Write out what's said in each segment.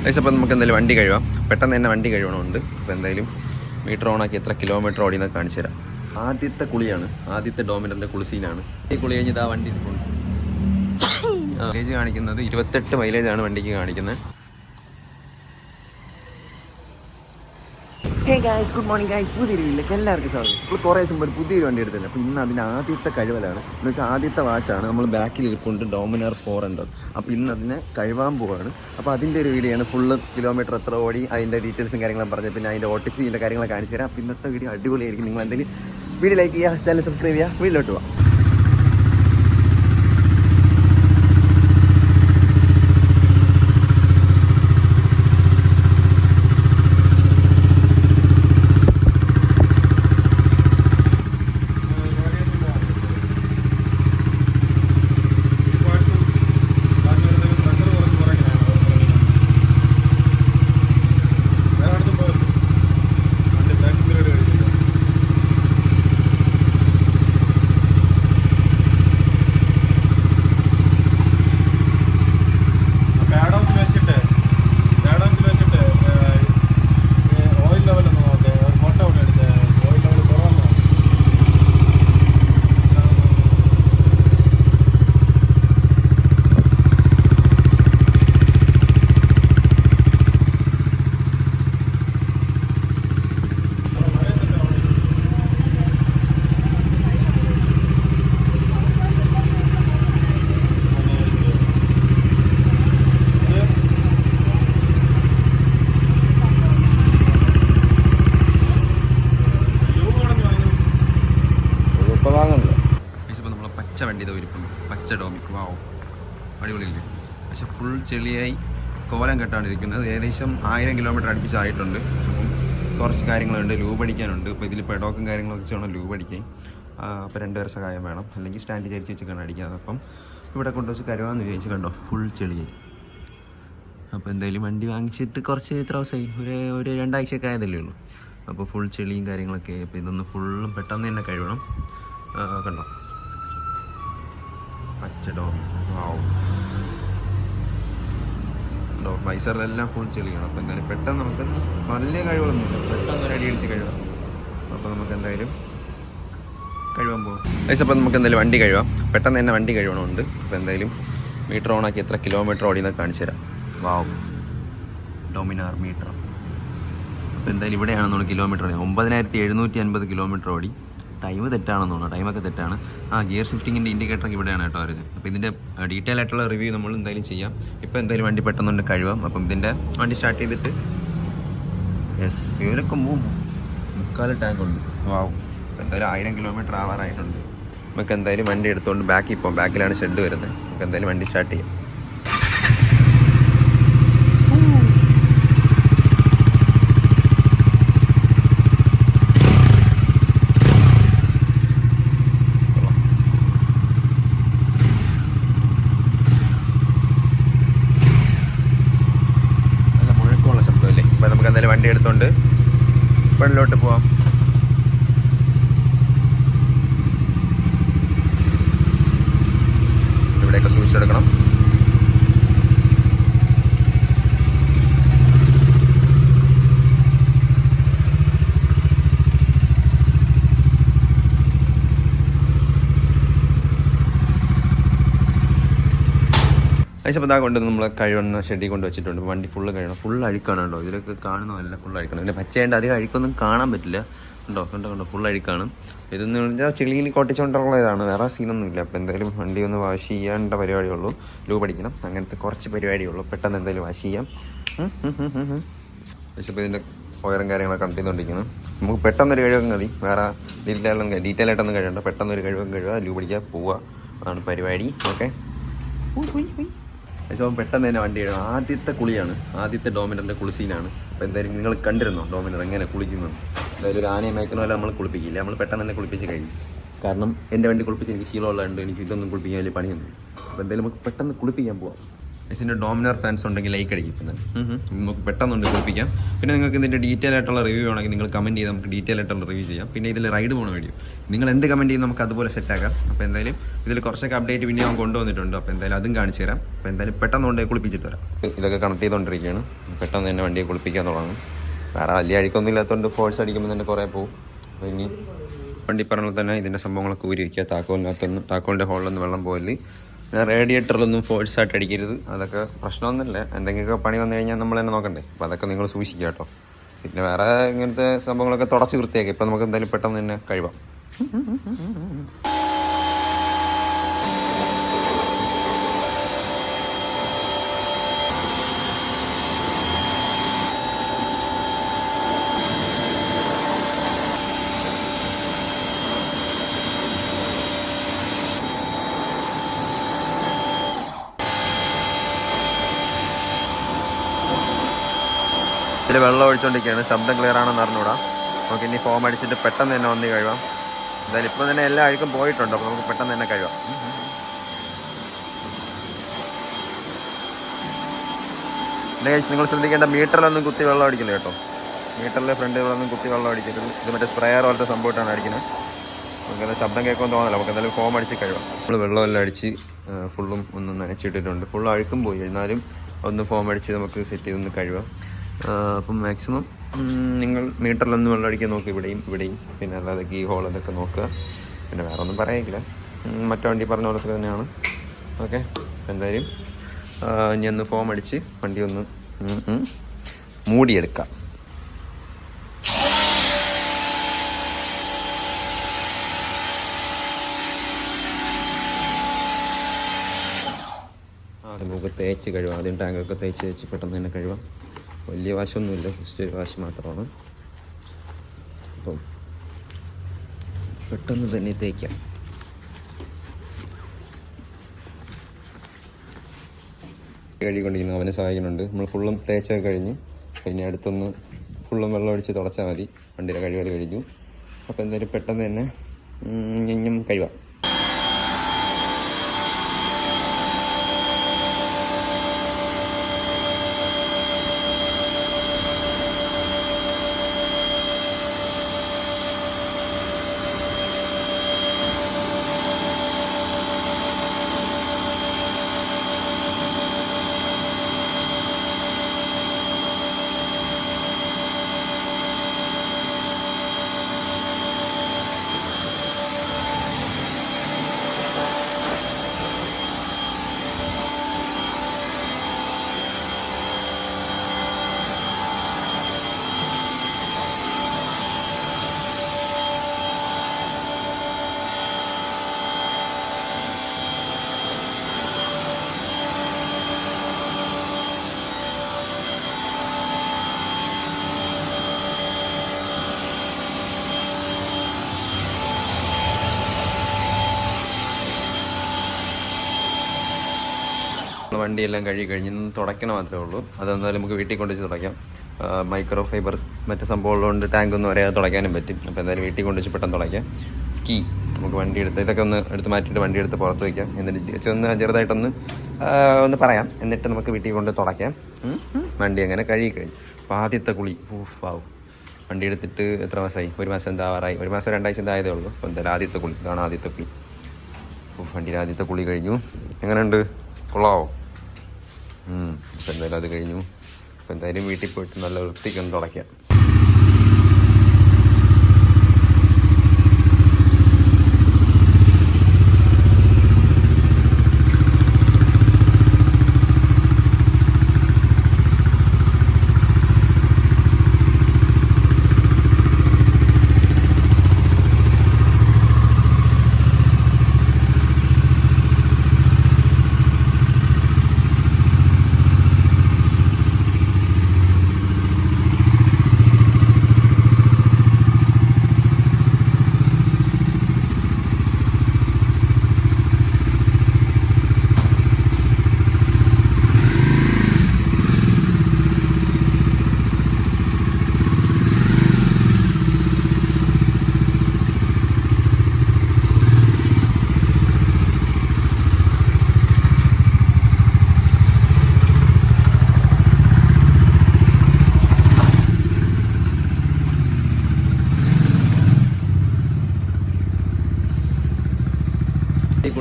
Guys അപ്പോൾ നമുക്ക് എന്തായാലും വണ്ടി കഴുകാം. പെട്ടെന്ന് തന്നെ വണ്ടി കഴുകണമുണ്ട്. അപ്പോൾ എന്തായാലും മീറ്റർ ഓണാക്കി എത്ര കിലോമീറ്റർ ഓടിയെന്ന് കാണിച്ചു തരാം. ആദ്യത്തെ കുളിയാണ്, ആദ്യത്തെ ഡോമിനറിൻ്റെ കുളിസീനാണ്. ഈ കുളി കഴിഞ്ഞ് ഇതാ വണ്ടി മൈലേജ് കാണിക്കുന്നത് 28 മൈലേജാണ് വണ്ടിക്ക് കാണിക്കുന്നത്. Hey guys, good morning guys. പുതിയൊരു വീട്ടിലേക്ക് എല്ലാവർക്കും സ്വാഗതം. ഇപ്പോൾ കുറേ ദിവസം ഒരു പുതിയൊരു വണ്ടി എടുത്തില്ല. അപ്പോൾ ഇന്ന് അതിൻ്റെ ആദ്യത്തെ കഴിവലാണ്. എന്ന് വെച്ചാൽ ആദ്യത്തെ വാശാണ്. നമ്മൾ ബാക്കിൽ ഇരിപ്പുണ്ട് ഡോമിനർ 400. അപ്പോൾ ഇന്ന് അതിനെ കഴുകാൻ പോവുകയാണ്. അപ്പോൾ അതിൻ്റെ ഒരു വീഡിയോ ആണ്. ഫുള്ള് കിലോമീറ്റർ എത്ര ഓടി, അതിൻ്റെ ഡീറ്റെയിൽസും കാര്യങ്ങളും പറഞ്ഞ് പിന്നെ അതിൻ്റെ ഓട്ടിച്ചിൻ്റെ കാര്യങ്ങളൊക്കെ കാണിച്ചു തരാം. അപ്പോൾ ഇന്നത്തെ വീഡിയോ അടിപൊളിയായിരിക്കും. നിങ്ങൾ എന്തെങ്കിലും വീഡിയോ ലൈക്ക് ചെയ്യുക, ചാനൽ സബ്സ്ക്രൈബ് ചെയ്യുക, വീട്ടിലോട്ട് പോവാം. വണ്ടി ഇരിപ്പുണ്ട്, പച്ച ഡോമിക്. വാവും, അടിപൊളിയില്ലേ? പക്ഷെ ഫുൾ ചെളിയായി കോലം കെട്ടാണ്ടിരിക്കുന്നത്. ഏകദേശം 1000 കിലോമീറ്റർ അടുപ്പിച്ചായിട്ടുണ്ട്. അപ്പം കുറച്ച് കാര്യങ്ങളുണ്ട്, ലൂബ് അടിക്കാനുണ്ട്. ഇപ്പോൾ ഇതിൽ പെഡോക്കും കാര്യങ്ങളൊക്കെ വെച്ച് വേണം ലൂബ് അടിക്കാൻ. അപ്പോൾ 2 പേരെ സഹായം വേണം, അല്ലെങ്കിൽ സ്റ്റാൻഡ് ചരിച്ച് വെച്ചിട്ടാണ് അടിക്കാതെ. അപ്പം ഇവിടെ കൊണ്ടുവച്ച് കരുവാന്ന് വിചാരിച്ച് കണ്ടോ, ഫുൾ ചെളിയായി. അപ്പോൾ എന്തായാലും വണ്ടി വാങ്ങിച്ചിട്ട് കുറച്ച് എത്ര ദിവസമായി, ഒരു 2 ആഴ്ചയൊക്കെ ആയതല്ലേ ഉള്ളൂ. അപ്പോൾ ഫുൾ ചെളിയും കാര്യങ്ങളൊക്കെ. അപ്പോൾ ഇതൊന്ന് ഫുള്ളും പെട്ടെന്ന് തന്നെ കഴുകണം. കണ്ടോ, പച്ചടോ. വാവും, ഉണ്ടോ, വൈസറിലെല്ലാം ഫുൾ ചെളിയാണ്. അപ്പോൾ എന്തായാലും പെട്ടെന്ന് നമുക്ക് വലിയ കഴിവുകളൊന്നുമില്ല, പെട്ടെന്ന് ഒരു അടി അടിച്ച് കഴുകാം. അപ്പോൾ നമുക്ക് എന്തായാലും കഴുകാൻ പോകും. വൈസ് അപ്പോൾ നമുക്ക് എന്തായാലും വണ്ടി കഴുകാം. പെട്ടെന്ന് തന്നെ വണ്ടി കഴുകണമുണ്ട്. അപ്പോൾ എന്തായാലും മീറ്റർ ഓണാക്കി എത്ര കിലോമീറ്റർ ഓടിയെന്ന് കാണിച്ചു തരാം. വാവും, ഡോമിനാർ മീറ്റർ. അപ്പോൾ എന്തായാലും ഇവിടെയാണെന്ന് കിലോമീറ്റർ ഓടി 9750 കിലോമീറ്റർ ഓടി. ടൈം തെറ്റാണെന്ന് തോന്നുന്നു, ടൈമൊക്കെ തെറ്റാണ്. ഗിയർ ഷിഫ്റ്റിങ്ങിൻ്റെ ഇൻഡിക്കേറ്ററൊക്കെ ഇവിടെയാണ് കേട്ടോ വരുന്നത്. അപ്പോൾ ഇതിൻ്റെ ഡീറ്റെയിൽ ആയിട്ടുള്ള റിവ്യൂ നമ്മൾ എന്തായാലും ചെയ്യാം. ഇപ്പോൾ എന്തായാലും വണ്ടി പെട്ടെന്നുണ്ട് കഴുകാം. അപ്പം ഇതിൻ്റെ വണ്ടി സ്റ്റാർട്ട് ചെയ്തിട്ട് ഫ്യൂലൊക്കെ 3/4 ടാങ്ക് ഉണ്ട്. വാവും, എന്തായാലും 1000 കിലോമീറ്റർ ആവാറായിട്ടുണ്ട്. നമുക്ക് എന്തായാലും വണ്ടി എടുത്തുകൊണ്ട് ബാക്കിൽ പോകാം. ബാക്കിലാണ് ഷെഡ് വരുന്നത്. നമുക്ക് എന്തായാലും വണ്ടി സ്റ്റാർട്ട് ചെയ്യാം. വണ്ടി എടുത്തോണ്ട് വെള്ളിലോട്ട് പോവാം. ഇവിടെയൊക്കെ സൂക്ഷിച്ചെടുക്കണം. അപ്പോൾ ഇതാ കൊണ്ട് നമ്മൾ കഴുകുന്ന ഷെഡിൽ കൊണ്ട് വെച്ചിട്ടുണ്ട്. വണ്ടി ഫുള്ള് കഴുകണം. ഫുൾ അഴുക്കാണ് കേട്ടോ. ഇതിലൊക്കെ കാണുന്നതല്ല, ഫുൾ അഴുക്കാണ്. ഇതിൻ്റെ പച്ചയുണ്ട്, അധികം അഴുക്കൊന്നും കാണാൻ പറ്റില്ല. കണ്ടോ ഫുൾ അഴുക്കാണ്. ഇതെന്ന് പറഞ്ഞാൽ ചെളിയിൽ കൊട്ടിച്ചുകൊണ്ടുള്ളതാണ്, വേറെ സീനൊന്നുമില്ല. അപ്പോൾ എന്തായാലും വണ്ടി ഒന്ന് വാഷ് ചെയ്യേണ്ട പരിപാടിയുള്ളൂ. ലൂബ് അടിക്കണം, അങ്ങനത്തെ കുറച്ച് പരിപാടിയുള്ളൂ. പെട്ടെന്ന് എന്തായാലും വാഷ് ചെയ്യാം. പക്ഷേ ഇപ്പോൾ ഇതിൻ്റെ ഓയറും കാര്യങ്ങളൊക്കെ കണ്ടിട്ടുണ്ടിരിക്കുന്നു. നമുക്ക് പെട്ടെന്നൊരു കഴിവൊക്കെ മതി, വേറെ ഡീറ്റെയിൽ ആയിട്ടൊന്നും കഴിയണ്ട. പെട്ടെന്നൊരു കഴിവൊക്കെ കഴുകുക, ലൂബ് അടിക്കുക, പോവുക. അതാണ് പരിപാടി. ഓക്കെ, പക്ഷേ പെട്ടെന്ന് തന്നെ വണ്ടി കഴുകണം. ആദ്യത്തെ കുളിയാണ്, ആദ്യത്തെ ഡോമിനറിൻ്റെ കുളിസീനാണ്. അപ്പോൾ എന്തായാലും നിങ്ങൾ കണ്ടിരുന്നോ ഡോമിനർ എങ്ങനെ കുളിക്കുന്നത്? എന്തായാലും ഒരു ആനയെ മേക്കുന്ന പോലെ നമ്മൾ കുളിപ്പിക്കില്ല, നമ്മൾ പെട്ടെന്ന് തന്നെ കുളിപ്പിച്ച് കഴിയും. കാരണം എൻ്റെ വണ്ടി കുളിപ്പിച്ച് എനിക്ക് ശീലമുള്ളതുകൊണ്ട് എനിക്ക് ഇതൊന്നും കുളിപ്പിക്കാൻ വലിയ പണിയൊന്നും. അപ്പോൾ എന്തായാലും നമുക്ക് പെട്ടെന്ന് കുളിപ്പിക്കാൻ പോവാം. ഇതിൻ്റെ ഡോമിനർ ഫാൻസ് ഉണ്ടെങ്കിൽ ലൈക്ക് അടിക്കും ഇപ്പം തന്നെ. നമുക്ക് പെട്ടെന്നുണ്ട് കുളിപ്പിക്കാം. പിന്നെ നിങ്ങൾക്ക് ഇതിൻ്റെ ഡീറ്റെയിൽ ആയിട്ടുള്ള റിവ്യൂ ആണെങ്കിൽ നിങ്ങൾ കമൻറ്റ് ചെയ്ത് നമുക്ക് ഡീറ്റെയിൽ ആയിട്ടുള്ള റിവ്യൂ ചെയ്യാം. പിന്നെ ഇതിൽ റൈഡ് പോകണ വീഡിയോ നിങ്ങൾ എന്ത് കമൻറ്റ് ചെയ്യും നമുക്ക് അതുപോലെ സെറ്റാക്കാം. അപ്പോൾ എന്തായാലും ഇതിൽ കുറച്ചൊക്കെ അപ്ഡേറ്റ് പിന്നെ ഞാൻ കൊണ്ടുവന്നിട്ടുണ്ട്. അപ്പോൾ എന്തായാലും അതും കാണിച്ചു തരാം. അപ്പോൾ എന്തായാലും പെട്ടെന്ന് കൊണ്ടേ കുളിപ്പിച്ചിട്ട് വരാം. ഇതൊക്കെ കണക്ട് ചെയ്തുകൊണ്ടിരിക്കുകയാണ്. പെട്ടെന്ന് തന്നെ വണ്ടിയെ കുളിപ്പിക്കാൻ തുടങ്ങും. വേറെ വലിയ അഴുക്കൊന്നും ഇല്ലാത്തതുകൊണ്ട് ഫോഴ്സ് അടിക്കുമ്പോൾ തന്നെ കുറേ പോകും. അപ്പോൾ ഇനി വണ്ടി പറഞ്ഞാൽ തന്നെ ഇതിൻ്റെ സംഭവങ്ങളൊക്കെ ഊരി വയ്ക്കുക. താക്കോലിൻ്റെ ഹോളിലൊന്നും വെള്ളം പോകല്. പിന്നെ റേഡിയേറ്ററിലൊന്നും ഫോഴ്സായിട്ട് അടിക്കരുത്. അതൊക്കെ പ്രശ്നമൊന്നുമില്ല. എന്തെങ്കിലുമൊക്കെ പണി വന്നു കഴിഞ്ഞാൽ നമ്മൾ തന്നെ നോക്കണ്ടേ. അപ്പോൾ അതൊക്കെ നിങ്ങൾ സൂക്ഷിക്കുക കേട്ടോ. പിന്നെ വേറെ ഇങ്ങനത്തെ സംഭവങ്ങളൊക്കെ തുടച്ച് വൃത്തിയാക്കി. ഇപ്പം നമുക്ക് എന്തായാലും പെട്ടെന്ന് തന്നെ കഴിവാം. ഇതിൽ വെള്ളം ഒഴിച്ചുകൊണ്ടിരിക്കുകയാണ്. ശബ്ദം ക്ലിയർ ആണെന്ന് അറിഞ്ഞൂടാ. നമുക്ക് ഇനി ഫോം അടിച്ചിട്ട് പെട്ടെന്ന് തന്നെ വന്ന് കഴിവാം. എന്തായാലും ഇപ്പം തന്നെ എല്ലാ അഴുക്കും പോയിട്ടുണ്ട്. അപ്പോൾ നമുക്ക് പെട്ടെന്ന് തന്നെ കഴിവാം. പിന്നെ നിങ്ങൾ ശ്രദ്ധിക്കേണ്ട, മീറ്ററിലൊന്നും കുത്തി വെള്ളം അടിക്കില്ല കേട്ടോ. മീറ്ററിലെ ഫ്രണ്ടുകളൊന്നും കുത്തി വെള്ളം അടിക്കരുത്. ഇത് മറ്റേ സ്പ്രേയർ പോലത്തെ സംഭവമായിട്ടാണ് അടിക്കുന്നത്. നമുക്കെന്താ ശബ്ദം കേൾക്കുമെന്ന് തോന്നില്ല. നമുക്ക് എന്തായാലും ഫോം അടിച്ച് കഴിവാം. നമ്മൾ വെള്ളമെല്ലാം അടിച്ച് ഫുള്ളും ഒന്ന് നനച്ചിട്ടിട്ടുണ്ട്. ഫുൾ അഴുക്കും പോയി. എന്നാലും ഒന്ന് ഫോം അടിച്ച് നമുക്ക് സെറ്റ് ചെയ്തൊന്ന് കഴിവാം. അപ്പം മാക്സിമം നിങ്ങൾ മീറ്ററിലൊന്നും വെള്ളം അടിക്കാൻ നോക്കുക. ഇവിടെയും പിന്നെ അല്ലാതെ ഈ ഹോൾ ഇതൊക്കെ നോക്കുക. പിന്നെ വേറെ ഒന്നും പറയാനില്ല. മറ്റു വണ്ടി പറഞ്ഞ പോലത്തെ തന്നെയാണ്. ഓക്കെ, എന്തായാലും ഇനി ഒന്ന് ഫോം അടിച്ച് വണ്ടി ഒന്ന് മൂടിയെടുക്കാം. നമുക്ക് തേച്ച് കഴിവാം. ആദ്യം ടാങ്കൊക്കെ തേച്ച് പെട്ടെന്ന് തന്നെ കഴിവാം. വലിയ വാശമൊന്നുമില്ല, ജസ്റ്റ് ഒരു വാശ് മാത്രമാണ്. അപ്പം പെട്ടെന്ന് തന്നെ തേക്കാം. കഴുകിക്കൊണ്ടിരിക്കുന്നു. അവനെ സഹായിക്കുന്നുണ്ട്. നമ്മൾ ഫുള്ളും തേച്ചൊക്കെ കഴിഞ്ഞ് പിന്നെ അടുത്തൊന്ന് ഫുള്ളും വെള്ളം ഒഴിച്ച് തുടച്ചാൽ മതി. വണ്ടിയുടെ കഴിവുകൾ കഴിഞ്ഞു. അപ്പോൾ എന്തായാലും പെട്ടെന്ന് തന്നെ ഇനിയും കഴിവാം. വണ്ടിയെല്ലാം കഴിഞ്ഞ് തുടയ്ക്കണം മാത്രമേ ഉള്ളൂ. അതെന്തായാലും നമുക്ക് വീട്ടിൽ കൊണ്ടുവച്ച് തുടയ്ക്കാം. മൈക്രോ ഫൈബർ മറ്റു സംഭവമുള്ളതുകൊണ്ട് ടാങ്കൊന്നും വരെയാതെ തുടയ്ക്കാനും പറ്റും. അപ്പോൾ എന്തായാലും വീട്ടിൽ കൊണ്ടുവച്ച് പെട്ടെന്ന് തുടയ്ക്കാം. കീ നമുക്ക് വണ്ടി ഇതൊക്കെ ഒന്ന് എടുത്ത് മാറ്റിയിട്ട് വണ്ടി എടുത്ത് പുറത്ത് വയ്ക്കാം. എന്നിട്ട് ഒന്ന് ചെറുതായിട്ടൊന്ന് പറയാം. എന്നിട്ട് നമുക്ക് വീട്ടിൽ കൊണ്ട് തുടയ്ക്കാം. വണ്ടി അങ്ങനെ കഴിഞ്ഞു. അപ്പോൾ ആദ്യത്തെ കുളി ആവും. വണ്ടി എടുത്തിട്ട് എത്ര മാസമായി? 1 മാസം എന്താവാറായി. 1 മാസം 2 ആഴ്ച എന്തായതേ ഉള്ളൂ. അപ്പോൾ എന്തായാലും ആദ്യത്തെ കുളി ഇതാണ്. ആദ്യത്തെ കുളി. വണ്ടിയുടെ ആദ്യത്തെ കുളി കഴിഞ്ഞു. എങ്ങനെയുണ്ട്? കൊള്ളാവോ? അപ്പോൾ എന്തായാലും അത് കഴിഞ്ഞു. അപ്പോൾ എന്തായാലും വീട്ടിൽ പോയിട്ട് നല്ല വൃത്തിക്കൊന്ന് തുടയ്ക്കാം.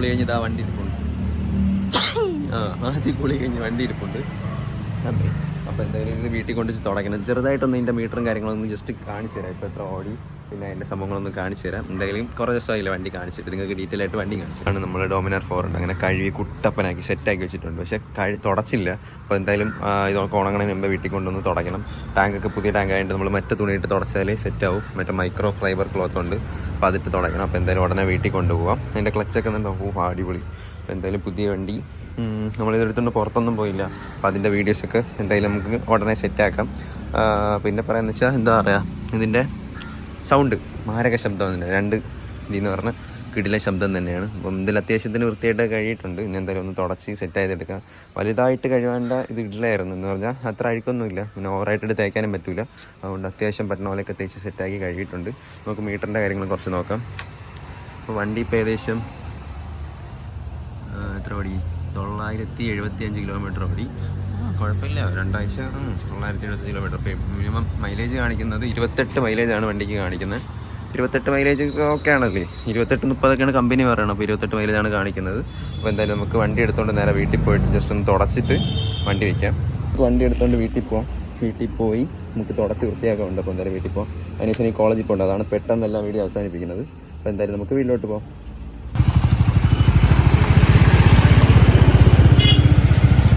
കുളി കഴിഞ്ഞ് ഇതാ വണ്ടി ഇരിപ്പുണ്ട്. ആദ്യം കുളി കഴിഞ്ഞ് വണ്ടി ഇരിപ്പുണ്ട്. അതെ, അപ്പോൾ എന്തായാലും ഇത് വീട്ടിൽ കൊണ്ട് തുടങ്ങണം. ചെറുതായിട്ടൊന്ന് ഇതിൻ്റെ മീറ്ററും കാര്യങ്ങളൊന്നും ജസ്റ്റ് കാണിച്ചു തരാം. ഇപ്പോൾ എത്ര ഓടി പിന്നെ അതിൻ്റെ സംഭവങ്ങളൊന്നും കാണിച്ചു തരാം. എന്തായാലും കുറേ ദിവസമായില്ല വണ്ടി കാണിച്ചിട്ട്, നിങ്ങൾക്ക് ഡീറ്റെയിൽ ആയിട്ട് വണ്ടി കാണിച്ചിട്ടാണ്. നമ്മൾ ഡോമിനാർ 4 ഉണ്ട്, അങ്ങനെ കഴുകി കുട്ടപ്പനാക്കി സെറ്റാക്കി വെച്ചിട്ടുണ്ട്. പക്ഷേ തുടച്ചില്ല. അപ്പോൾ എന്തായാലും ഇതൊക്കെ ഉണങ്ങണതിന് മുമ്പ് വീട്ടിൽ കൊണ്ടൊന്ന് തുടയ്ക്കണം. ടാങ്കൊക്കെ പുതിയ ടാങ്ക് ആയിട്ട് നമ്മൾ മറ്റേ തുണിയിട്ട് തുടച്ചാലേ സെറ്റാവും. മറ്റേ മൈക്രോ ഫൈബർ ക്ലോത്ത് ഉണ്ട്, അപ്പോൾ അതിട്ട് തുടയ്ക്കണം. അപ്പോൾ എന്തായാലും ഉടനെ വീട്ടിൽ കൊണ്ടുപോകാം. അതിൻ്റെ ക്ലച്ചൊക്കെ ഉണ്ടാവും, അടിപൊളി. അപ്പോൾ എന്തായാലും പുതിയ വണ്ടി നമ്മളിതെടുത്തുകൊണ്ട് പുറത്തൊന്നും പോയില്ല. അപ്പോൾ അതിൻ്റെ വീഡിയോസൊക്കെ എന്തായാലും നമുക്ക് ഉടനെ സെറ്റാക്കാം. പിന്നെ പറയാമെന്ന് വെച്ചാൽ എന്താ പറയുക, ഇതിൻ്റെ സൗണ്ട് മാരക ശബ്ദം തന്നെ, 2 ഇതെന്ന് പറഞ്ഞാൽ കിടില ശബ്ദം തന്നെയാണ്. അപ്പം ഇതിൽ അത്യാവശ്യത്തിന് വൃത്തിയായിട്ട് കഴിയിട്ടുണ്ട്. ഇനി എന്തായാലും ഒന്ന് തുടച്ച് സെറ്റ് ചെയ്തെടുക്കാം. വലുതായിട്ട് കഴിവേണ്ട ഇത് ഇടില്ലായിരുന്നു എന്ന് പറഞ്ഞാൽ അത്ര അഴുക്കൊന്നുമില്ല, പിന്നെ ഓവറായിട്ട് തേക്കാനും പറ്റില്ല. അതുകൊണ്ട് അത്യാവശ്യം പറ്റുന്ന പോലെയൊക്കെ തേച്ച് സെറ്റാക്കി കഴിയിട്ടുണ്ട്. നമുക്ക് മീറ്ററിൻ്റെ കാര്യങ്ങൾ കുറച്ച് നോക്കാം. അപ്പോൾ വണ്ടി ഇപ്പോൾ ഏകദേശം എത്ര ഓടി, 975 കിലോമീറ്റർ ഓടി. കുഴപ്പമില്ല, 2 ആഴ്ച 975 കിലോമീറ്റർ. മിനിമം മൈലേജ് കാണിക്കുന്നത് 28 മൈലേജാണ് വണ്ടിക്ക് കാണിക്കുന്നത്. 28 മൈലേജ് ഒക്കെ ആണല്ലേ, 28-30 കമ്പനി പറയണം. അപ്പോൾ 28 മൈലേജാണ് കാണിക്കുന്നത്. അപ്പോൾ എന്തായാലും നമുക്ക് വണ്ടി എടുത്തുകൊണ്ട് നേരെ വീട്ടിൽ പോയിട്ട് ജസ്റ്റ് ഒന്ന് തുടച്ചിട്ട് വണ്ടി വയ്ക്കാം. വണ്ടി എടുത്തുകൊണ്ട് വീട്ടിൽ പോകാം. വീട്ടിൽ പോയി നമുക്ക് തുടച്ച് വൃത്തിയാക്കാറുണ്ട്. അപ്പോൾ എന്തായാലും വീട്ടിൽ പോകാം. അതിനുശേഷം ഈ കോളേജിൽ പോകേണ്ടത്, അതാണ് പെട്ടെന്നെല്ലാം വീഡിയോ അവസാനിപ്പിക്കുന്നത്. അപ്പോൾ എന്തായാലും നമുക്ക് വീട്ടിലോട്ട് പോകാം.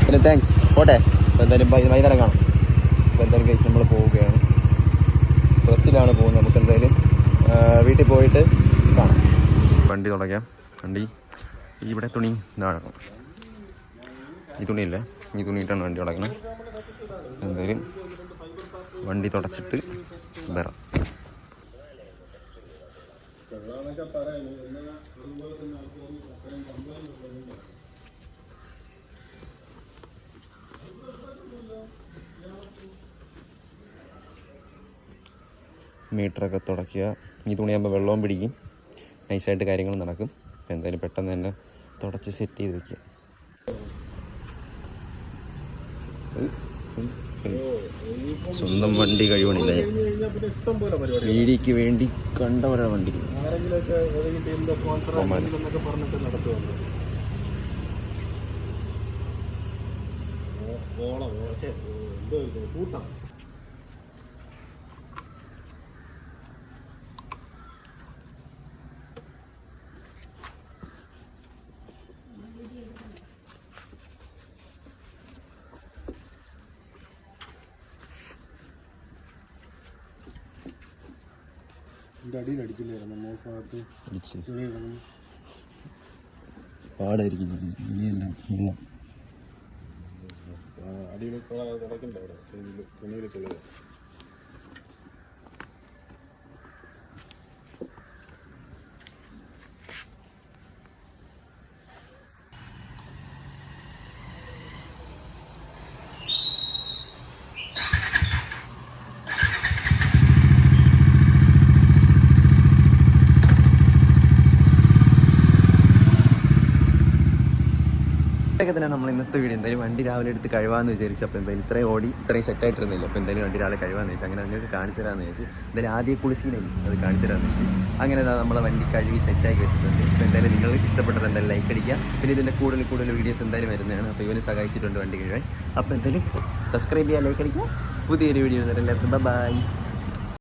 പിന്നെ താങ്ക്സ്, പോട്ടെ. അപ്പോൾ എന്തായാലും വൈകുന്നേരം കാണാം. അപ്പോൾ എന്തായാലും കഴിച്ച് നമ്മൾ പോവുകയാണ്. ബസ്സിലാണ് പോകുന്നത്. നമുക്ക് എന്തായാലും വീട്ടിൽ പോയിട്ട് കാണാം. വണ്ടി തുടയ്ക്കാം. വണ്ടി ഇവിടെ തുണി ഇതാണ്, ഈ തുണിയില്ലേ, ഈ തുണിയിട്ടാണ് വണ്ടി തുടയ്ക്കണം. എന്തായാലും വണ്ടി തുടച്ചിട്ട് വരാം. മീറ്ററൊക്കെ തുടയ്ക്കുക. ഈ തുണിയാകുമ്പോൾ വെള്ളവും പിടിക്കും, നൈസായിട്ട് കാര്യങ്ങൾ നടക്കും. എന്തായാലും പെട്ടെന്ന് തന്നെ തുടച്ച് സെറ്റ് ചെയ്ത് വയ്ക്കുക. സ്വന്തം വണ്ടി കഴിവണില്ല, വീടിക്ക് വേണ്ടി കണ്ടവരുടെ വണ്ടി. പാടായിരിക്കുന്നു ഇതൊക്കെ തന്നെ നമ്മൾ ഇന്നത്തെ വീഡിയോ. എന്തായാലും വണ്ടി രാവിലെ എടുത്ത് കഴിവാന്ന് വിചാരിച്ചു. അപ്പോൾ എന്തായാലും ഇത്രയും ഓടി ഇത്രയും സെറ്റായിട്ടിരുന്നില്ല. അപ്പോൾ എന്തായാലും വണ്ടി രാവിലെ കഴിവാന്ന് വെച്ചാൽ അങ്ങനെ നിങ്ങൾക്ക് കാണിച്ചു തരാമെന്ന് വെച്ച് എന്തായാലും ആദ്യം കുളിസീനായി അത് കാണിച്ചു തരാമെന്ന് വെച്ച് അങ്ങനെ നമ്മളെ വണ്ടി കഴുകി സെറ്റാക്കി വെച്ചിട്ടുണ്ട്. അപ്പോൾ എന്തായാലും നിങ്ങൾക്ക് ഇഷ്ടപ്പെട്ടത് എന്തായാലും ലൈക്ക് അടിക്കുക. പിന്നെ ഇതിൻ്റെ കൂടുതൽ വീഡിയോസ് എന്തായാലും വരുന്നതാണ്. അപ്പോൾ ഇവന് സഹായിച്ചിട്ടുണ്ട് വണ്ടി കഴിവാൻ. അപ്പോൾ എന്തായാലും സബ്സ്ക്രൈബ് ചെയ്യുക, ലൈക്ക് അടിക്കുക. പുതിയൊരു വീഡിയോ എല്ലാവർക്കും ബൈ.